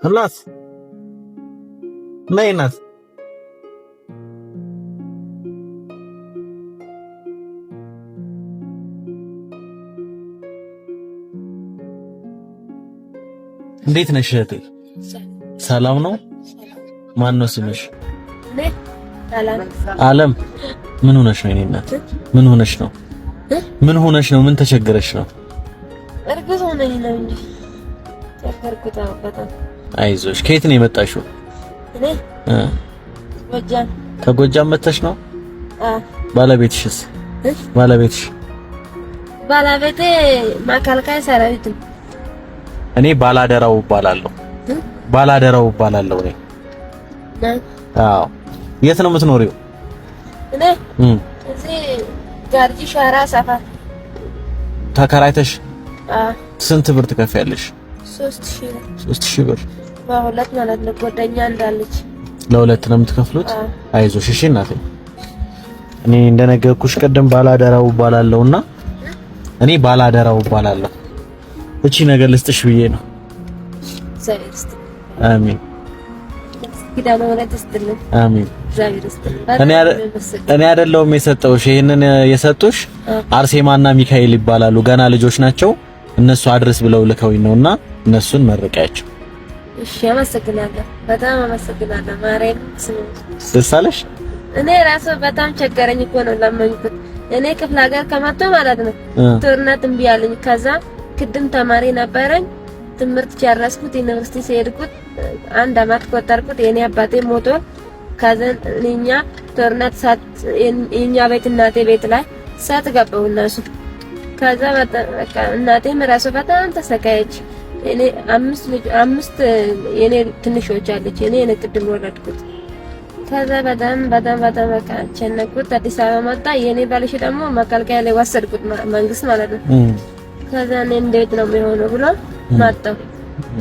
خلاص نينات እንዴት ነሽ እህቴ? ሰላም ነው? ማን ነው ስምሽ? አለም። ምን ሆነሽ ነው? የኔ እናት ምን ሆነሽ ነው? ምን ሆነሽ ነው? ምን ተቸገረሽ ነው? እርግዝ ሆነኝ ነው እንጂ ተፈርኩታ በጣም። አይዞሽ። ከየት ነው የመጣሽው? እኔ ጎጃም። ከጎጃም መተሽ ነው? ባለቤትሽስ? ባለቤትሽ? ባለቤቴ መከላከያ ሰራዊት ነው። እኔ ባላደራው እባላለሁ። ባላደራው እባላለሁ እኔ። አዎ። የት ነው የምትኖሪው? እኔ እዚህ ጋርጂ ሻራ ሰፈር ተከራይተሽ? ስንት ብር ትከፍያለሽ? 3000 ብር። በሁለት ማለት ነው። ጓደኛ እንዳለች ለሁለት ነው የምትከፍሉት? አይዞሽ እሺ እናቴ። እኔ እንደነገርኩሽ ቀደም ባላደራው እባላለሁና እኔ ባላደራው እባላለሁ። እቺ ነገር ልስጥሽ ብዬ ነው። ዘይስት አሜን። ኪዳነ ወለተ ስትልኝ አሜን። ዘይስት እኔ አይደለሁም የሰጠውሽ። ይሄንን የሰጡሽ አርሴማና ሚካኤል ይባላሉ። ገና ልጆች ናቸው። እነሱ አድርስ ብለው ልከውኝ ነውና እነሱን መርቂያቸው። እሺ አመሰግናለሁ። በጣም አመሰግናለሁ። ማርያም ደስ አለሽ? እኔ ራሱ በጣም ቸገረኝ እኮ ነው ለማኝኩት። እኔ ክፍለ ሀገር ከመጣሁ ማለት ነው ጦርነት እምቢ አለኝ። ከዛ ቅድም ተማሪ ነበረኝ። ትምህርት ጨረስኩት። ዩኒቨርሲቲ ሲሄድኩት 1 አመት ቆጠርኩት። የኔ አባቴ ሞቶ ከዛ እኛ ጦርነት ሳት የኛ ቤት እናቴ ቤት ላይ ሳት ገባው እነሱ። ከዛ በቃ እናቴም ራሱ በጣም ተሰቃየች። እኔ አምስት የኔ ትንሾች አለች። እኔ ቅድም ወለድኩት። ከዛ በጣም በቃ ቸነኩት። አዲስ አበባ መጣ። የኔ ባልሽ ደግሞ መከላከያ ላይ ወሰድኩት፣ መንግስት ማለት ነው። ከዛ እኔ እንዴት ነው የሚሆነው ብሎ መጣሁ።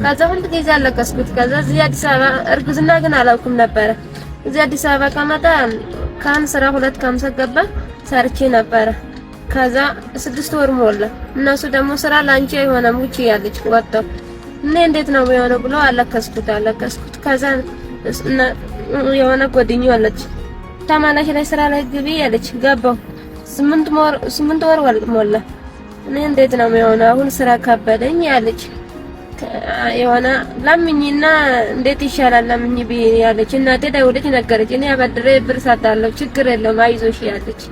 ከዛ ሁሉ ጊዜ አለቀስኩት። ከዛ እዚህ አዲስ አበባ እርግዝና ግን አላውቅም ነበረ። እዚህ አዲስ አበባ ከመጣ ካን ስራ 250 ገባ ሰርቼ ነበረ። ከዛ 6 ወር ሞላ። እነሱ ደግሞ ስራ ላንቺ አይሆንም ውጪ ያለች ወጣው። እኔ እንዴት ነው የሚሆነው ብሎ አለቀስኩት። ከዛ የሆነ ጓደኛው አለች ተማላሽ ላይ ስራ ላይ ግቢ ያለች ገባው። 8 ወር ሞላ። እኔ እንዴት ነው የሚሆነው አሁን ስራ ከበደኝ ያለች የሆነ ለምኝና እንዴት ይሻላል ለምኝ ቢ ያለች እናቴ ደውለች ነገረች። እኔ አበድሬ ብር ሰጣለሁ ችግር የለውም አይዞሽ ያለች።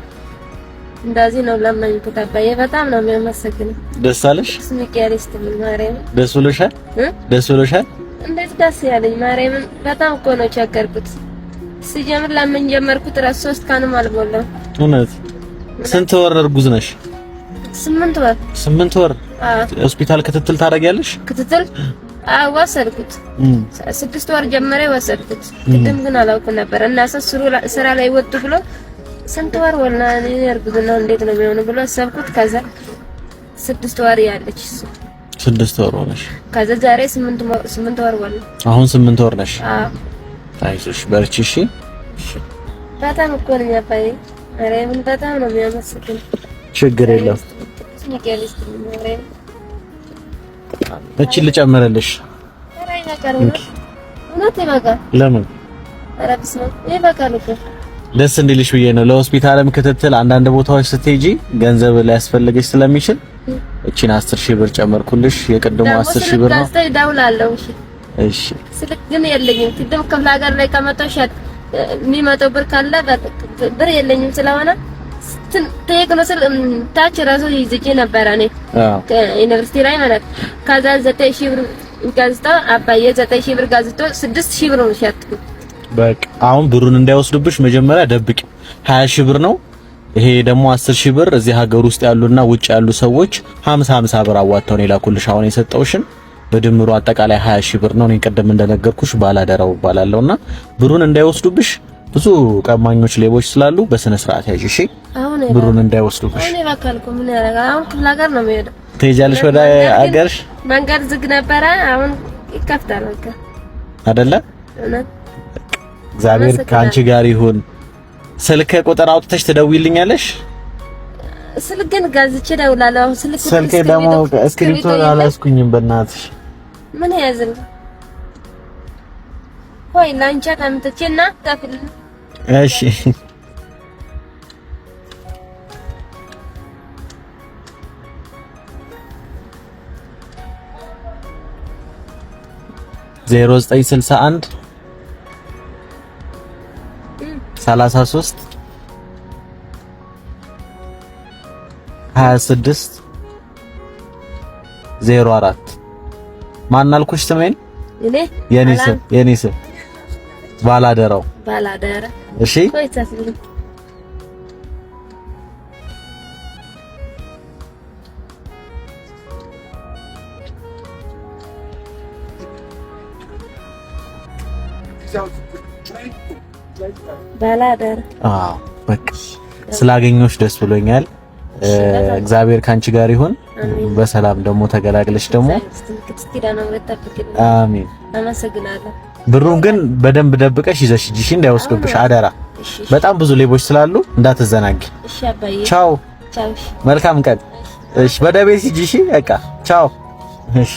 እንደዚህ ነው ለማኝ ተባየ። በጣም ነው የሚያመሰግነው። ደስ አለሽ? ስሚካሪስት ማርያም ደስ ብሎሻል? ደስ ብሎሻል? እንዴት ደስ ያለኝ ማርያም በጣም እኮ ነው ቸገርኩት። ሲጀምር ለምን ጀመርኩት ራስ 3 ቀንም አልሞላው። እውነት? ስንት ወር እርጉዝ ነሽ? 8 ወር። 8 ወር ሆስፒታል ክትትል ታደርጊያለሽ? ክትትል ወሰድኩት። 6 ወር ጀመረ ወሰድኩት። ቅድም ግን አላውቅም ነበር እና ስራ ላይ ወጡ ብሎ ስንት ወር ወላ እኔ እርግዝና እንዴት ነው የሚሆነው ብሎ አሰብኩት። ከዛ 6 ወር ያለች 6 ወር ሆነሽ። ከዛ ዛሬ 8 ወር ወላ አሁን 8 ወር ነሽ። አይዞሽ በርቺ እሺ። በጣም እኮ ነው ያባይ ማርያምን በጣም ነው የሚያመሰግነው። ችግር የለም። ስሚካሪስት ማርያም እቺ ልጨምርልሽ። አራይ ነገር ነው እውነት ይበቃል። ለምን አረብስ ነው ይበቃል እኮ ደስ እንዲልሽ ብዬ ነው። ለሆስፒታልም ክትትል አንዳንድ ቦታዎች ስትሄጂ ገንዘብ ሊያስፈልግሽ ስለሚችል እቺን 10000 ብር ጨመርኩልሽ። የቀደሙ 10000 ብር ነው። ታስተ ይደውላለሁ። እሺ ስልክ ግን የለኝም። ቅድም ክፍለ ሀገር ላይ ከመጣሁ ሻት የሚመጣው ብር ካለ ብር የለኝም ስለሆነ ተየክሎ ስል ታች ራሱ ይዝጪ ነበር እኔ ዩኒቨርሲቲ ላይ ማለት ከዛ 9000 ብር ጋዝታ አባዬ 9000 ብር ጋዝቶ 6000 ብር ነው ሻትኩት። በቃ አሁን ብሩን እንዳይወስዱብሽ መጀመሪያ ደብቂ። 20000 ብር ነው ይሄ ደግሞ 10000 ብር እዚህ ሀገር ውስጥ ያሉና ውጭ ያሉ ሰዎች 50 ብር አዋጣው ነው የላኩልሽ። አሁን የሰጠውሽን በድምሩ አጠቃላይ 20000 ብር ነው። እኔ ቀደም እንደነገርኩሽ ባላደራው እባላለሁና ብሩን እንዳይወስዱብሽ ብዙ ቀማኞች ሌቦች ስላሉ በስነ ስርዓት ያዥ እሺ። ብሩን እንዳይወስዱብሽ። እኔ ባካልኩ ምን ያደርጋል አሁን ክፍለ ሀገር ነው የሚሄደው። ትሄጃለሽ ወደ ሀገርሽ? መንገድ ዝግ ነበረ አሁን ይከፍታል በቃ አይደለ? እግዚአብሔር ከአንቺ ጋር ይሁን። ስልክ ቁጥር አውጥተሽ ትደውይልኛለሽ? ስልክ ግን ጋዝቼ ደውላለሁ። ስልክ ደግሞ እስክሪፕቶ አላስኩኝም በእናትሽ። ምን ያዝል ቆይ ላንቻ ታምጥቼና ታፍል እሺ 0961 33 26 04 ማን አልኩሽ ስሜን? እኔ የኔ ስም ባላደራው። እሺ ቆይ ታስብልኝ ባላደራ። በቃ ስላገኘሁሽ ደስ ብሎኛል። እግዚአብሔር ካንቺ ጋር ይሁን። በሰላም ደግሞ ተገላግለሽ ደግሞ አሜን። አመሰግናለሁ። ብሩን ግን በደንብ ደብቀሽ ይዘሽ ሂጂ እንዳይወስዱብሽ አደራ። በጣም ብዙ ሌቦች ስላሉ እንዳትዘናጊ። እሺ አባዬ። ቻው። መልካም ቀን። እሺ ወደ ቤት ሂጂ። እሺ በቃ ቻው። እሺ